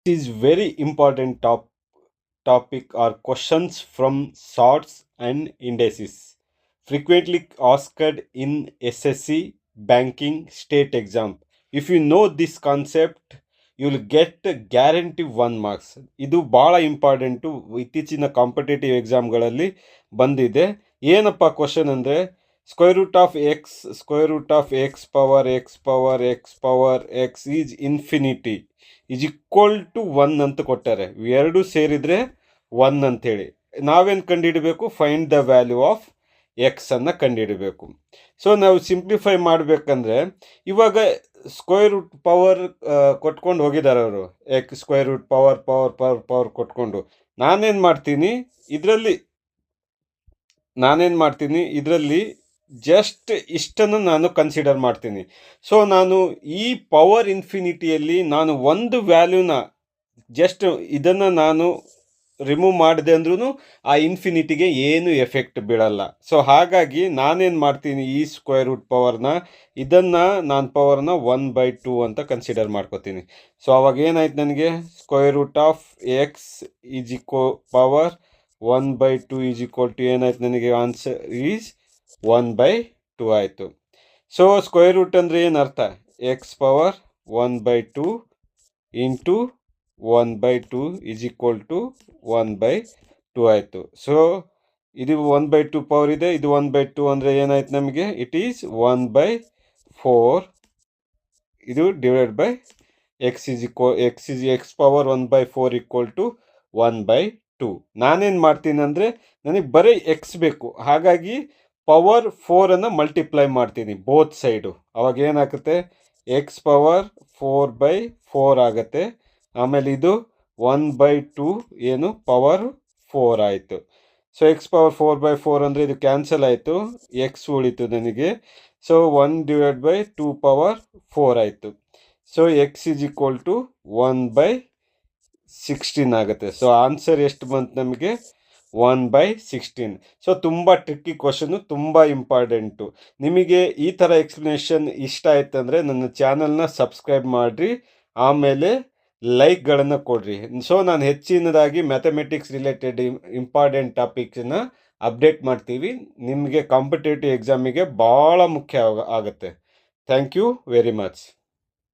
is very important topic or questions from sorts and indices frequently asked in SSC banking state exam. If you know this concept, you will get guarantee 1 marks. ಇದು ಬಹಳ important, ಇತ್ತೀಚಿನ competitive ಎಕ್ಸಾಮ್ಗಳಲ್ಲಿ ಬಂದಿದೆ. ಏನಪ್ಪ question ಅಂದರೆ, square root of x power x is infinity is equal to 1 ಅಂತ ಕೊಟ್ಟಾರೆ. ಎರಡು ಸೇರಿದರೆ 1 ಅಂತೇಳಿ ನಾವೇನು ಕಂಡುಹಿಡಬೇಕು? Find the value of x ಅನ್ನು ಕಂಡುಹಿಡಬೇಕು. ಸೊ ನಾವು ಸಿಂಪ್ಲಿಫೈ ಮಾಡಬೇಕಂದ್ರೆ, ಇವಾಗ ಸ್ಕ್ವೇರ್ ರೂಟ್ ಪವರ್ ಕೊಟ್ಕೊಂಡು ಹೋಗಿದ್ದಾರೆ ಅವರು, ಸ್ಕ್ವೇರ್ ರೂಟ್ ಪವರ್ ಕೊಟ್ಕೊಂಡು. ನಾನೇನು ಮಾಡ್ತೀನಿ ಇದರಲ್ಲಿ ಜಸ್ಟ್ ಇಷ್ಟನ್ನು ನಾನು ಕನ್ಸಿಡರ್ ಮಾಡ್ತೀನಿ. ಸೊ ನಾನು ಈ ಪವರ್ ಇನ್ಫಿನಿಟಿಯಲ್ಲಿ ನಾನು ಒಂದು ವ್ಯಾಲ್ಯೂನ ಜಸ್ಟ್ ಇದನ್ನು ನಾನು ರಿಮೂವ್ ಮಾಡಿದೆ ಅಂದ್ರೂ ಆ ಇನ್ಫಿನಿಟಿಗೆ ಏನು ಎಫೆಕ್ಟ್ ಬೀಳಲ್ಲ. ಸೊ ಹಾಗಾಗಿ ನಾನೇನು ಮಾಡ್ತೀನಿ, ಈ ಸ್ಕ್ವೇರ್ ರೂಟ್ ಪವರ್ನ ನಾನು ಪವರ್ನ 1/2 ಅಂತ ಕನ್ಸಿಡರ್ ಮಾಡ್ಕೋತೀನಿ. ಸೊ ಅವಾಗ ಏನಾಯ್ತು ನನಗೆ, square root of x is power 1/2 is equal to ಏನಾಯ್ತು ನನಗೆ, ಆನ್ಸರ್ ಈಸ್ 1/2 ಆಯಿತು. ಸೊ ಸ್ಕ್ವೇರ್ ರೂಟ್ ಅಂದರೆ ಏನು ಅರ್ಥ? X power 1/2 into 1/2 is equal to 1/2 ಆಯಿತು. ಸೊ ಇದು 1/2 ಪವರ್ ಇದೆ, ಇದು 1/2 ಅಂದರೆ ಏನಾಯ್ತು ನಮಗೆ, ಇಟ್ ಈಸ್ 1/4. ಇದು divide by x power 1/4 equal to 1/2. ನಾನೇನು ಮಾಡ್ತೀನಿ ಅಂದರೆ, ನನಗೆ ಬರೀ ಎಕ್ಸ್ ಬೇಕು, ಹಾಗಾಗಿ ಪವರ್ 4 ಮಲ್ಟಿಪ್ಲೈ ಮಾಡ್ತೀನಿ ಬೋತ್ ಸೈಡು. ಅವಾಗ ಏನಾಗುತ್ತೆ, ಎಕ್ಸ್ ಪವರ್ 4/4 ಆಗುತ್ತೆ. ಆಮೇಲೆ ಇದು 1/2 ಏನು ಪವರ್ 4 ಆಯಿತು. ಸೊ ಎಕ್ಸ್ ಪವರ್ 4/4 ಅಂದರೆ ಇದು ಕ್ಯಾನ್ಸಲ್ ಆಯಿತು, ಎಕ್ಸ್ ಉಳಿತು ನನಗೆ. ಸೊ 1/2 ಪವರ್ 4 ಆಯಿತು. So x is equal to 1/16 ಆಗುತ್ತೆ. ಸೊ ಆನ್ಸರ್ ಎಷ್ಟು ಬಂತು ನಮಗೆ, 1/16. ಸೊ ತುಂಬ ಟ್ರಿಕ್ಕಿ ಕ್ವಶನು, ತುಂಬ ಇಂಪಾರ್ಟೆಂಟು. ನಿಮಗೆ ಈ ಥರ ಎಕ್ಸ್ಪ್ಲನೇಷನ್ ಇಷ್ಟ ಆಯ್ತಂದರೆ ನನ್ನ ಚಾನಲ್ನ ಸಬ್ಸ್ಕ್ರೈಬ್ ಮಾಡಿರಿ, ಆಮೇಲೆ ಲೈಕ್ಗಳನ್ನು ಕೊಡ್ರಿ. ಸೊ ನಾನು ಹೆಚ್ಚಿನದಾಗಿ ಮ್ಯಾಥಮೆಟಿಕ್ಸ್ ರಿಲೇಟೆಡ್ ಇಂಪಾರ್ಟೆಂಟ್ ಟಾಪಿಕ್ಸನ್ನ ಅಪ್ಡೇಟ್ ಮಾಡ್ತೀವಿ. ನಿಮಗೆ ಕಾಂಪಿಟೇಟಿವ್ ಎಕ್ಸಾಮಿಗೆ ಭಾಳ ಮುಖ್ಯ ಆಗುತ್ತೆ. Thank you very much.